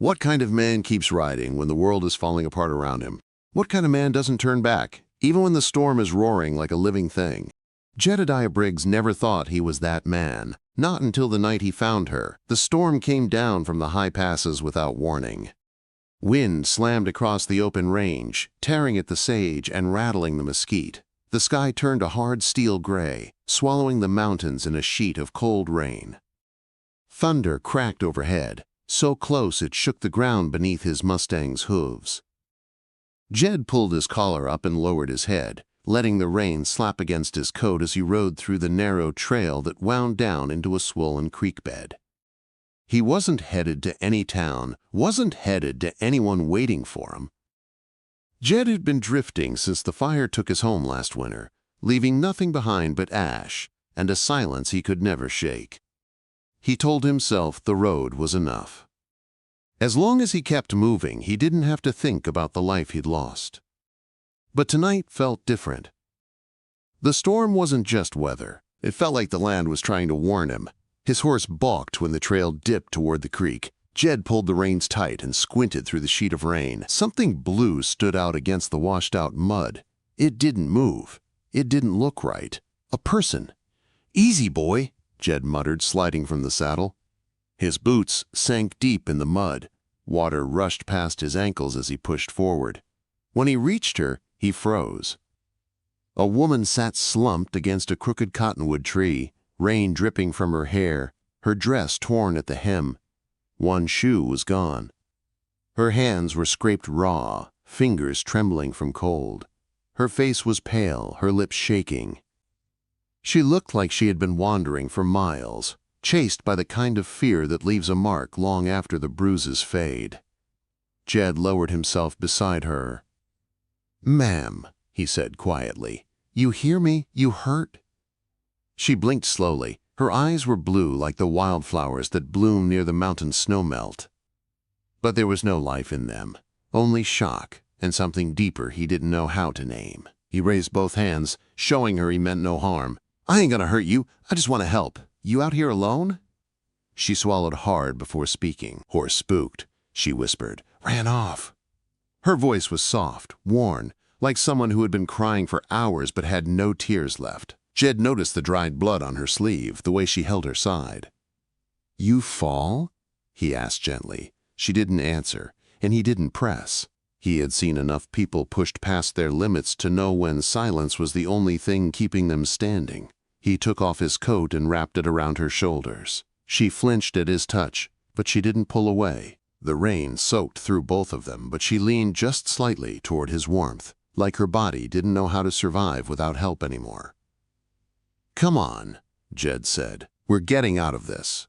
What kind of man keeps riding when the world is falling apart around him? What kind of man doesn't turn back, even when the storm is roaring like a living thing? Jedediah Briggs never thought he was that man, not until the night he found her. The storm came down from the high passes without warning. Wind slammed across the open range, tearing at the sage and rattling the mesquite. The sky turned a hard steel gray, swallowing the mountains in a sheet of cold rain. Thunder cracked overhead, so close it shook the ground beneath his Mustang's hooves. Jed pulled his collar up and lowered his head, letting the rain slap against his coat as he rode through the narrow trail that wound down into a swollen creek bed. He wasn't headed to any town, wasn't headed to anyone waiting for him. Jed had been drifting since the fire took his home last winter, leaving nothing behind but ash and a silence he could never shake. He told himself the road was enough. As long as he kept moving, he didn't have to think about the life he'd lost. But tonight felt different. The storm wasn't just weather. It felt like the land was trying to warn him. His horse balked when the trail dipped toward the creek. Jed pulled the reins tight and squinted through the sheet of rain. Something blue stood out against the washed-out mud. It didn't move. It didn't look right. A person. "Easy, boy," Jed muttered, sliding from the saddle. His boots sank deep in the mud. Water rushed past his ankles as he pushed forward. When he reached her, he froze. A woman sat slumped against a crooked cottonwood tree, rain dripping from her hair, her dress torn at the hem. One shoe was gone. Her hands were scraped raw, fingers trembling from cold. Her face was pale, her lips shaking. She looked like she had been wandering for miles, chased by the kind of fear that leaves a mark long after the bruises fade. Jed lowered himself beside her. "Ma'am," he said quietly, "you hear me? You hurt?" She blinked slowly. Her eyes were blue like the wildflowers that bloom near the mountain snowmelt. But there was no life in them, only shock and something deeper he didn't know how to name. He raised both hands, showing her he meant no harm. "I ain't gonna hurt you. I just want to help. You out here alone?" She swallowed hard before speaking. "Horse spooked," she whispered. "Ran off." Her voice was soft, worn, like someone who had been crying for hours but had no tears left. Jed noticed the dried blood on her sleeve, the way she held her side. "You fall?" he asked gently. She didn't answer, and he didn't press. He had seen enough people pushed past their limits to know when silence was the only thing keeping them standing. He took off his coat and wrapped it around her shoulders. She flinched at his touch, but she didn't pull away. The rain soaked through both of them, but she leaned just slightly toward his warmth, like her body didn't know how to survive without help anymore. "Come on," Jed said. "We're getting out of this."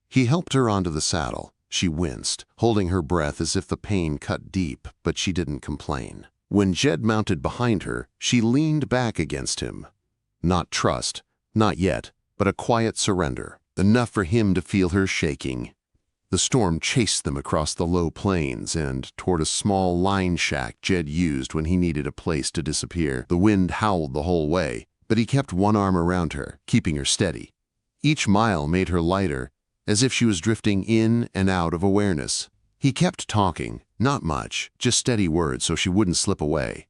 He helped her onto the saddle. She winced, holding her breath as if the pain cut deep, but she didn't complain. When Jed mounted behind her, she leaned back against him. Not trust, not yet, but a quiet surrender, enough for him to feel her shaking. The storm chased them across the low plains and toward a small line shack Jed used when he needed a place to disappear. The wind howled the whole way, but he kept one arm around her, keeping her steady. Each mile made her lighter, as if she was drifting in and out of awareness. He kept talking, not much, just steady words so she wouldn't slip away.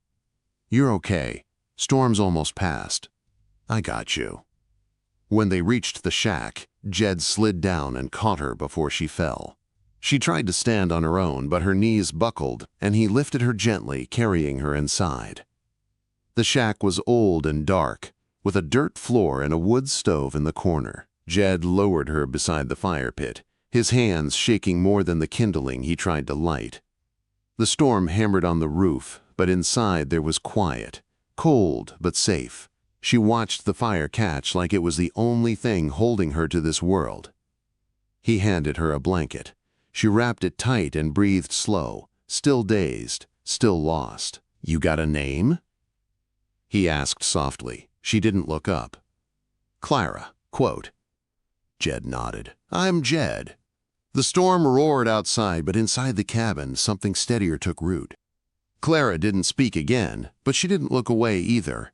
"You're okay. Storm's almost past. I got you." When they reached the shack, Jed slid down and caught her before she fell. She tried to stand on her own, but her knees buckled, and he lifted her gently, carrying her inside. The shack was old and dark, with a dirt floor and a wood stove in the corner. Jed lowered her beside the fire pit, his hands shaking more than the kindling he tried to light. The storm hammered on the roof, but inside there was quiet, cold but safe. She watched the fire catch like it was the only thing holding her to this world. He handed her a blanket. She wrapped it tight and breathed slow, still dazed, still lost. "You got a name?" he asked softly. She didn't look up. "Clara, quote." Jed nodded. "I'm Jed." The storm roared outside, but inside the cabin, something steadier took root. Clara didn't speak again, but she didn't look away either.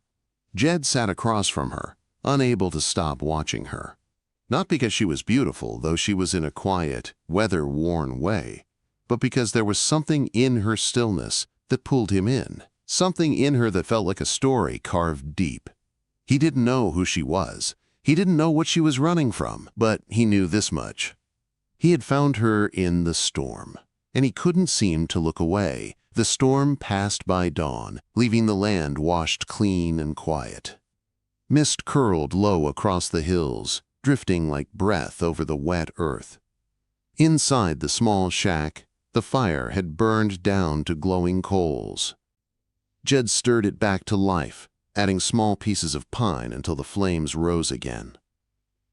Jed sat across from her, unable to stop watching her. Not because she was beautiful, though she was in a quiet, weather-worn way, but because there was something in her stillness that pulled him in. Something in her that felt like a story carved deep. He didn't know who she was. He didn't know what she was running from, but he knew this much. He had found her in the storm, and he couldn't seem to look away. The storm passed by dawn, leaving the land washed clean and quiet. Mist curled low across the hills, drifting like breath over the wet earth. Inside the small shack, the fire had burned down to glowing coals. Jed stirred it back to life, adding small pieces of pine until the flames rose again.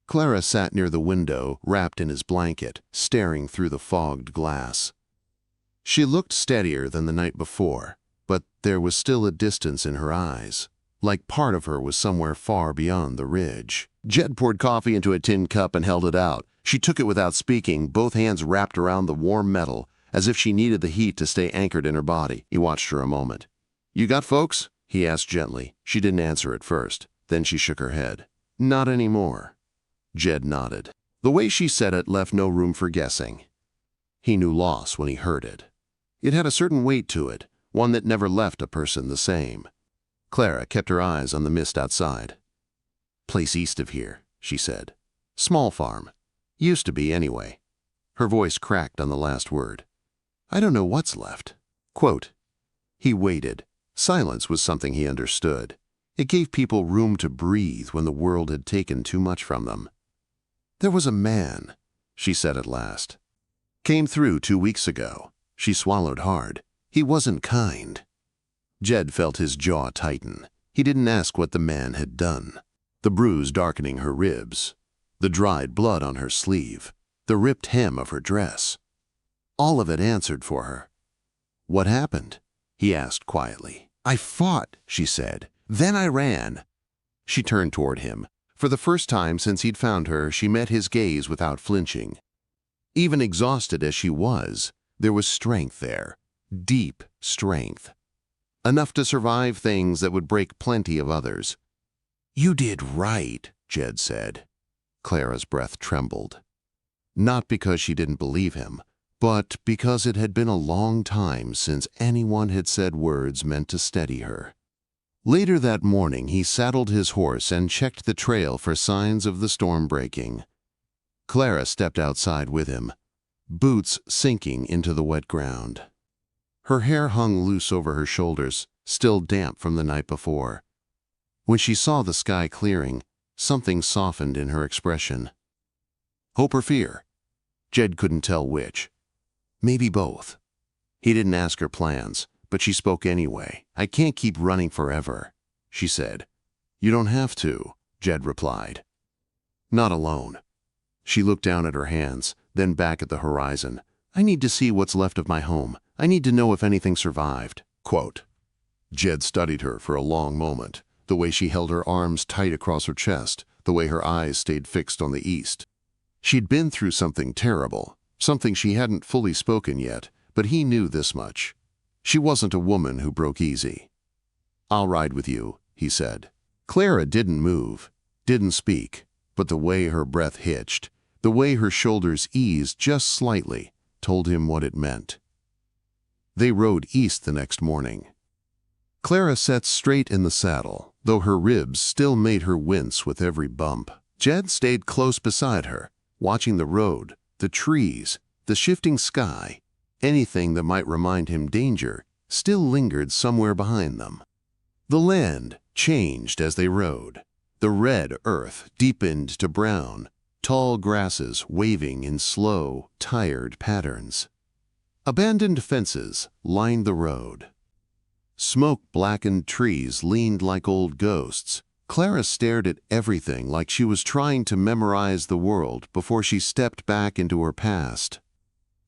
Clara sat near the window, wrapped in his blanket, staring through the fogged glass. She looked steadier than the night before, but there was still a distance in her eyes, like part of her was somewhere far beyond the ridge. Jed poured coffee into a tin cup and held it out. She took it without speaking, both hands wrapped around the warm metal, as if she needed the heat to stay anchored in her body. He watched her a moment. "You got folks?" he asked gently. She didn't answer at first. Then she shook her head. "Not anymore." Jed nodded. The way she said it left no room for guessing. He knew loss when he heard it. It had a certain weight to it, one that never left a person the same. Clara kept her eyes on the mist outside. "Place east of here," she said. "Small farm. Used to be, anyway." Her voice cracked on the last word. "I don't know what's left." Quote. He waited. Silence was something he understood. It gave people room to breathe when the world had taken too much from them. "There was a man," she said at last. "Came through 2 weeks ago." She swallowed hard. "He wasn't kind." Jed felt his jaw tighten. He didn't ask what the man had done. The bruise darkening her ribs, the dried blood on her sleeve, the ripped hem of her dress. All of it answered for her. "What happened?" he asked quietly. "I fought," she said. "Then I ran." She turned toward him. For the first time since he'd found her, she met his gaze without flinching. Even exhausted as she was, there was strength there, deep strength. Enough to survive things that would break plenty of others. "You did right," Jed said. Clara's breath trembled. Not because she didn't believe him, but because it had been a long time since anyone had said words meant to steady her. Later that morning, he saddled his horse and checked the trail for signs of the storm breaking. Clara stepped outside with him, boots sinking into the wet ground. Her hair hung loose over her shoulders, still damp from the night before. When she saw the sky clearing, something softened in her expression. Hope or fear? Jed couldn't tell which. Maybe both. He didn't ask her plans, but she spoke anyway. "I can't keep running forever," she said. "You don't have to," Jed replied. "Not alone." She looked down at her hands, then back at the horizon. "I need to see what's left of my home. I need to know if anything survived." Quote. Jed studied her for a long moment, the way she held her arms tight across her chest, the way her eyes stayed fixed on the east. She'd been through something terrible, something she hadn't fully spoken yet, but he knew this much. She wasn't a woman who broke easy. "I'll ride with you," he said. Clara didn't move, didn't speak, but the way her breath hitched, the way her shoulders eased just slightly, told him what it meant. They rode east the next morning. Clara sat straight in the saddle, though her ribs still made her wince with every bump. Jed stayed close beside her, watching the road, the trees, the shifting sky. Anything that might remind him danger still lingered somewhere behind them. The land changed as they rode. The red earth deepened to brown, tall grasses waving in slow, tired patterns. Abandoned fences lined the road. Smoke-blackened trees leaned like old ghosts. Clara stared at everything like she was trying to memorize the world before she stepped back into her past.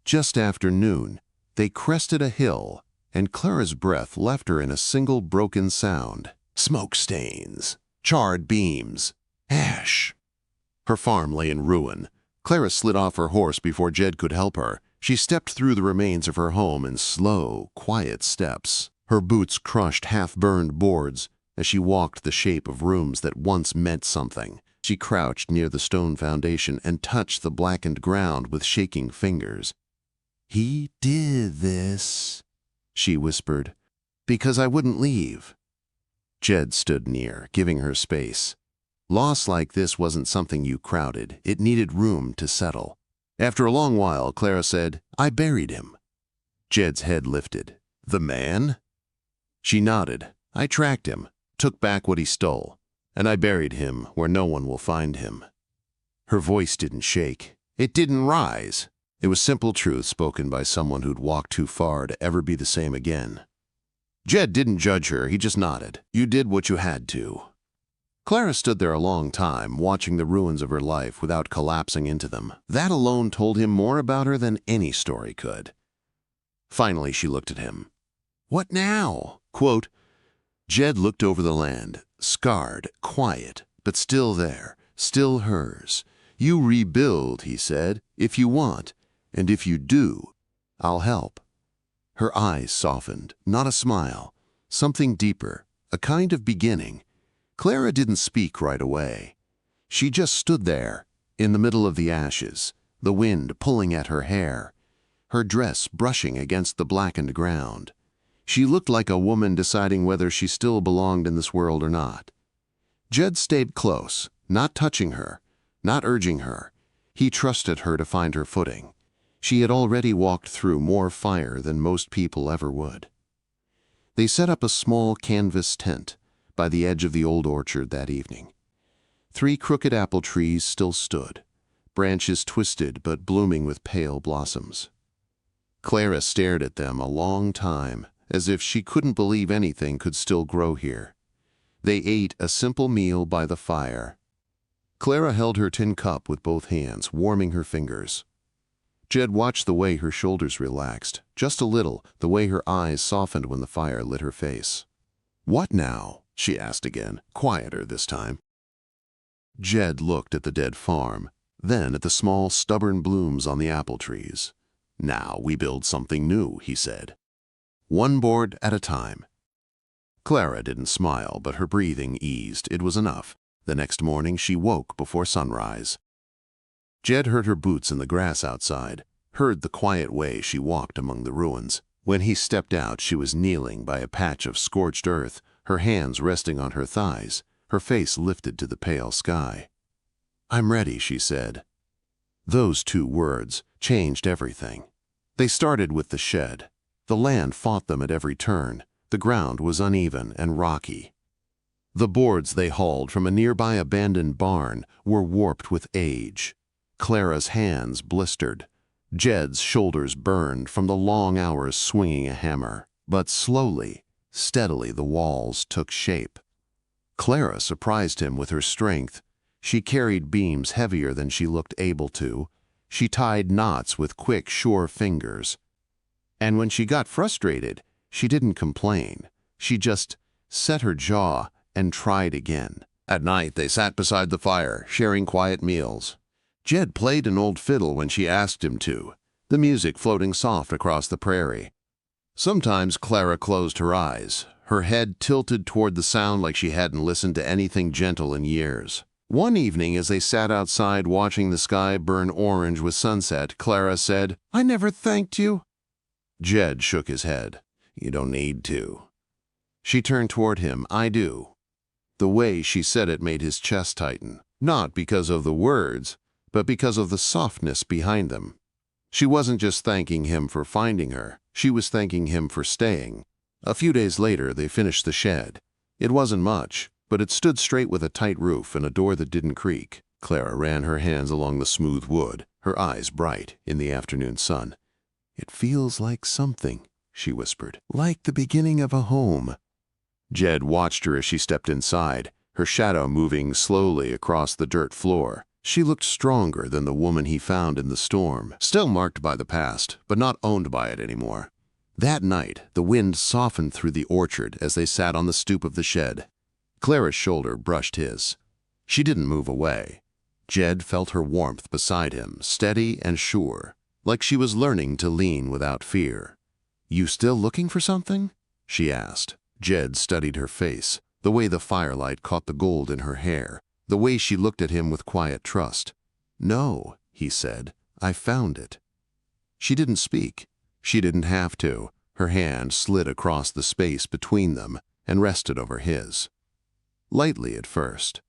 Just after noon, they crested a hill, and Clara's breath left her in a single broken sound. Smoke stains, charred beams, ash. Her farm lay in ruin. Clara slid off her horse before Jed could help her. She stepped through the remains of her home in slow, quiet steps. Her boots crushed half-burned boards as she walked the shape of rooms that once meant something. She crouched near the stone foundation and touched the blackened ground with shaking fingers. "He did this," she whispered, "because I wouldn't leave." Jed stood near, giving her space. Loss like this wasn't something you crowded. It needed room to settle. After a long while, Clara said, "I buried him." Jed's head lifted. "The man?" She nodded. "I tracked him, took back what he stole, and I buried him where no one will find him." Her voice didn't shake. It didn't rise. It was simple truth spoken by someone who'd walked too far to ever be the same again. Jed didn't judge her, he just nodded. "You did what you had to." Clara stood there a long time, watching the ruins of her life without collapsing into them. That alone told him more about her than any story could. Finally, she looked at him. "What now?" Quote, Jed looked over the land, scarred, quiet, but still there, still hers. "You rebuild," he said, "if you want, and if you do, I'll help." Her eyes softened, not a smile, something deeper, a kind of beginning. Clara didn't speak right away. She just stood there, in the middle of the ashes, the wind pulling at her hair, her dress brushing against the blackened ground. She looked like a woman deciding whether she still belonged in this world or not. Jed stayed close, not touching her, not urging her. He trusted her to find her footing. She had already walked through more fire than most people ever would. They set up a small canvas tent by the edge of the old orchard that evening. 3 crooked apple trees still stood, branches twisted but blooming with pale blossoms. Clara stared at them a long time, as if she couldn't believe anything could still grow here. They ate a simple meal by the fire. Clara held her tin cup with both hands, warming her fingers. Jed watched the way her shoulders relaxed, just a little, the way her eyes softened when the fire lit her face. "What now?" she asked again, quieter this time. Jed looked at the dead farm, then at the small, stubborn blooms on the apple trees. "Now we build something new," he said. "One board at a time." Clara didn't smile, but her breathing eased. It was enough. The next morning she woke before sunrise. Jed heard her boots in the grass outside, heard the quiet way she walked among the ruins. When he stepped out, she was kneeling by a patch of scorched earth, her hands resting on her thighs, her face lifted to the pale sky. "I'm ready," she said. Those 2 words changed everything. They started with the shed. The land fought them at every turn. The ground was uneven and rocky. The boards they hauled from a nearby abandoned barn were warped with age. Clara's hands blistered. Jed's shoulders burned from the long hours swinging a hammer. But slowly, steadily the walls took shape. Clara surprised him with her strength. She carried beams heavier than she looked able to. She tied knots with quick, sure fingers. And when she got frustrated, she didn't complain. She just set her jaw and tried again. At night, they sat beside the fire, sharing quiet meals. Jed played an old fiddle when she asked him to, the music floating soft across the prairie. Sometimes Clara closed her eyes, her head tilted toward the sound like she hadn't listened to anything gentle in years. One evening, as they sat outside watching the sky burn orange with sunset, Clara said, "I never thanked you." Jed shook his head. "You don't need to." She turned toward him. "I do." The way she said it made his chest tighten, not because of the words, but because of the softness behind them. She wasn't just thanking him for finding her, she was thanking him for staying. A few days later, they finished the shed. It wasn't much, but it stood straight with a tight roof and a door that didn't creak. Clara ran her hands along the smooth wood, her eyes bright in the afternoon sun. "It feels like something," she whispered, "like the beginning of a home." Jed watched her as she stepped inside, her shadow moving slowly across the dirt floor. She looked stronger than the woman he found in the storm, still marked by the past, but not owned by it anymore. That night, the wind softened through the orchard as they sat on the stoop of the shed. Clara's shoulder brushed his. She didn't move away. Jed felt her warmth beside him, steady and sure, like she was learning to lean without fear. "You still looking for something?" she asked. Jed studied her face, the way the firelight caught the gold in her hair, the way she looked at him with quiet trust. "No," he said, "I found it." She didn't speak. She didn't have to. Her hand slid across the space between them and rested over his. Lightly at first.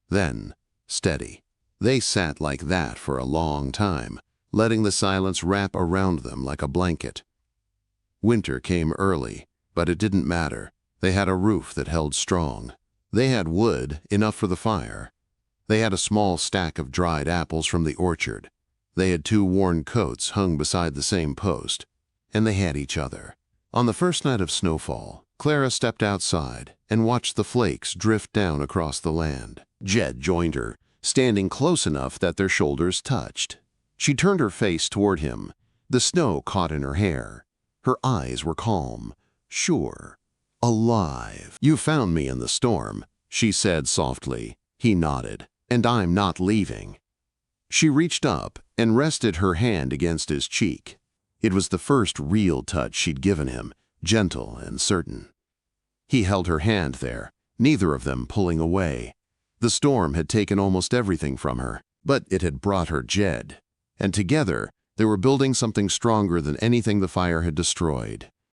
Then, steady. They sat like that for a long time, letting the silence wrap around them like a blanket. Winter came early, but it didn't matter. They had a roof that held strong. They had wood, enough for the fire. They had a small stack of dried apples from the orchard. They had 2 worn coats hung beside the same post. And they had each other. On the first night of snowfall, Clara stepped outside and watched the flakes drift down across the land. Jed joined her, standing close enough that their shoulders touched. She turned her face toward him. The snow caught in her hair. Her eyes were calm, sure, alive. "You found me in the storm," she said softly. He nodded. "And I'm not leaving." She reached up and rested her hand against his cheek. It was the first real touch she'd given him, gentle and certain. He held her hand there, neither of them pulling away. The storm had taken almost everything from her, but it had brought her Jed. And together, they were building something stronger than anything the fire had destroyed.